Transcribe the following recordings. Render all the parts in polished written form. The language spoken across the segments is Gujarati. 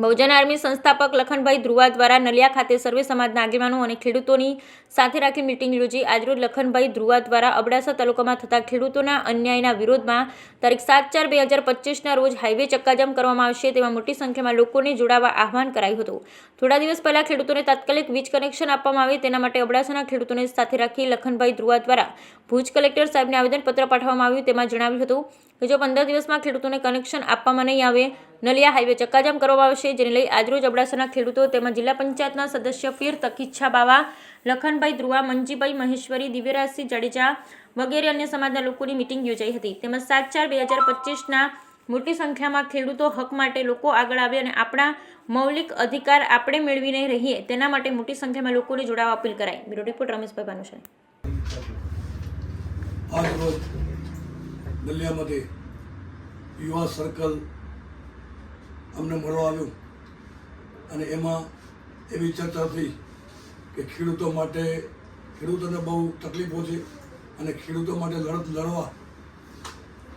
બહુજન આર્મી સંસ્થાપક લખનભાઈ ધ્રુવા દ્વારા નલિયા ખાતે સર્વે સમાજના આગેવાનો અને ખેડૂતોની સાથે રાખી મિટિંગ યોજી. આજરોજ લખનભાઈ ધ્રુવા દ્વારા અબડાસા તાલુકામાં થતા ખેડૂતોના અન્યાયના વિરોધમાં તારીખ 7/4/2025ના રોજ હાઈવે ચક્કાજામ કરવામાં આવશે તેમાં મોટી સંખ્યામાં લોકોને જોડાવા આહવાન કરાયું હતું. થોડા દિવસ પહેલા ખેડૂતોને તાત્કાલિક વીજ કનેક્શન આપવામાં આવે તેના માટે અબડાસાના ખેડૂતોને સાથે રાખી લખનભાઈ ધ્રુવા દ્વારા ભુજ કલેક્ટર સાહેબને આવેદનપત્ર પાઠવવામાં આવ્યું. તેમાં જણાવ્યું હતું કે જો 15 દિવસમાં ખેડૂતોને કનેક્શન આપવામાં નહીં આવે નલિયા હાઈવે ચક્કાજામ કરવામાં આવશે, જેને લઈ આજરોજ અબડાસાના ખેડૂતો તેમજ જિલ્લા પંચાયતના સદસ્ય પીર તકીચ્છા બાવા, લખનભાઈ ધ્રુવા, મંજીભાઈ મહેશ્વરી, દિવ્યરાજસિંહ જાડેજા વગેરે અન્ય સમાજના લોકોની મિટિંગ યોજાઈ હતી. તેમજ 7/4/2025ના મોટી સંખ્યામાં ખેડૂતો હક માટે લોકો આગળ આવે અને આપણા મૌલિક અધિકાર આપણે મેળવીને રહીએ તેના માટે મોટી સંખ્યામાં લોકોને જોડાવા અપીલ કરાઈ. Bureau report Rameshbhai Bhanushali. આજરોજ નલિયામાંથી યુવા સર્કલ અમને મળવા આવ્યું અને એમાં એવી ચર્ચા થઈ કે ખેડૂતોને બહુ તકલીફો છે અને ખેડૂતો માટે લડવા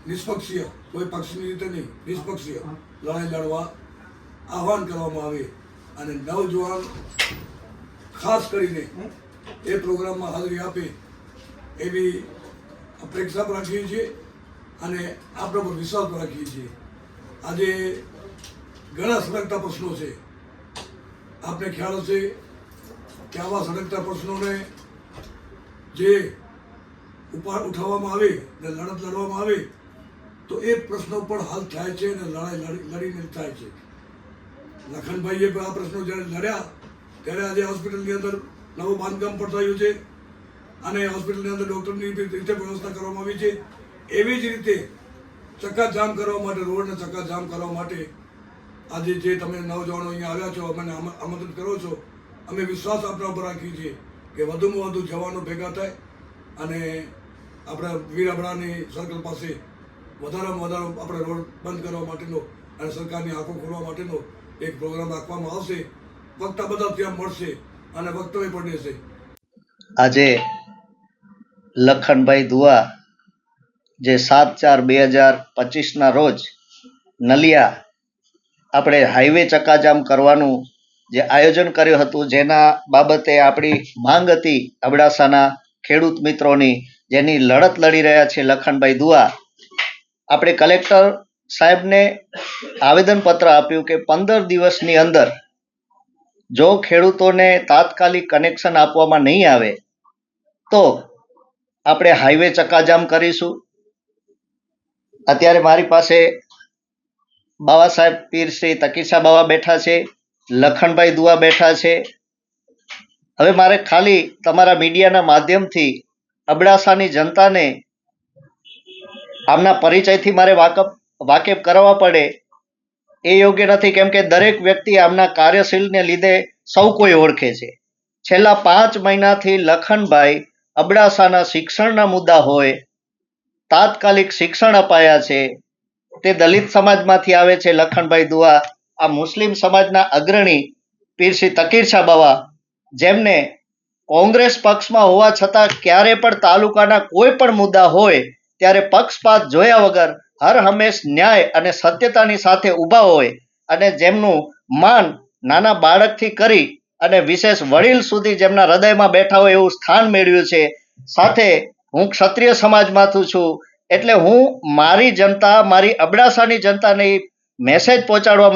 નિષ્પક્ષીય, કોઈ પક્ષની રીતે નહીં, નિષ્પક્ષીય લડાઈ લડવા આહવાન કરવામાં આવે અને નવજવાન ખાસ કરીને એ પ્રોગ્રામમાં હાજરી આપે એવી અપેક્ષા પણ રાખીએ છીએ અને આપણા પર વિશ્વાસ પણ રાખીએ છીએ. આજે ઘણા સળગતા પ્રશ્નો છે. આપને ખ્યાલ હશે કે આવા સળગતા પ્રશ્નોને જે ઉઠાવવામાં આવે ને લડત લડવામાં આવે તો એ પ્રશ્નો પણ હલ થાય છે અને લડાઈ લડીને થાય છે. લખનભાઈએ પણ આ પ્રશ્નો જ્યારે લડ્યા ત્યારે આજે હોસ્પિટલની અંદર નવું બાંધકામ પણ થયું છે અને હોસ્પિટલની અંદર ડૉક્ટરની રીતે વ્યવસ્થા કરવામાં આવી છે. એવી જ રીતે ચક્કાજામ કરવા માટે, રોડને ચક્કાજામ કરવા માટે આજે જે તમે નવજવાનો અહીંયા આવ્યા છો, અમને આમંત્રિત કરો છો, અમે વિશ્વાસ આપણા ઉપર રાખીએ છીએ કે વધુમાં વધુ જવાનો ભેગા થાય અને આપણા વીરાબડાની સર્કલ પાસે વધારેમાં વધારે આપણે રોડ બંધ કરવા માટેનો અને સરકારની આંખો ખોલવા માટેનો એક પ્રોગ્રામ રાખવામાં આવશે. વક્તા બધા ત્યાં મળશે અને વક્તવ્ય પણ દેશે. આજે લખનભાઈ ધુવા જે 7/4/2025ના રોજ નલિયા આપણે હાઈવે ચક્કાજામ કરવાનું જે આયોજન કર્યું હતું, જેના બાબતે આપણી માંગ હતી અબડાસાના ખેડૂત મિત્રોની, જેની લડત લડી રહ્યા છે લખનભાઈ ધુવા. આપણે કલેક્ટર સાહેબને આવેદનપત્ર આપ્યું કે 15 દિવસની અંદર જો ખેડૂતોને તાત્કાલિક કનેક્શન આપવામાં નહીં આવે તો આપણે હાઈવે ચક્કાજામ કરીશું. અત્યારે મારી પાસે બાવા સાહેબ પીર શ્રી તકીચ્છા બાવા બેઠા છે, લખનભાઈ ધુવા બેઠા છે. હવે મારે ખાલી તમારા મીડિયાના માધ્યમથી અબડાસાની જનતાને આમના પરિચયથી મારે વાકેફ કરવા પડે એ યોગ્ય નથી, કેમ કે દરેક વ્યક્તિ આમના કાર્યશીલને લીધે સૌ કોઈ ઓળખે છે. છેલ્લા 5 મહિનાથી લખનભાઈ અબડાસાના શિક્ષણના મુદ્દા હોય, તાત્કાલિક શિક્ષણ અપાયા છે. તે દલિત સમાજમાંથી આવે છે લખનભાઈ ધુવા. આ મુસ્લિમ સમાજના અગ્રણી પીર શ્રી તકીચ્છા બાવા, જેમને કોંગ્રેસ પક્ષમાં હોવા છતાં ક્યારે પણ તાલુકાના કોઈ પણ મુદ્દા હોય ત્યારે પક્ષપાત જોયા વગર હર હંમેશ ન્યાય અને સત્યતાની સાથે ઊભા હોય અને જેમનું માન નાના બાળકથી કરી અને વિશેષ વડીલ સુધી જેમના હૃદયમાં બેઠા હોય એવું સ્થાન મેળવ્યું છે. સાથે હું ક્ષત્રિય સમાજમાંથી છું એટલે હું મારી જનતા, મારી અબડાસાની જનતાને મેસેજ પહોંચાડવા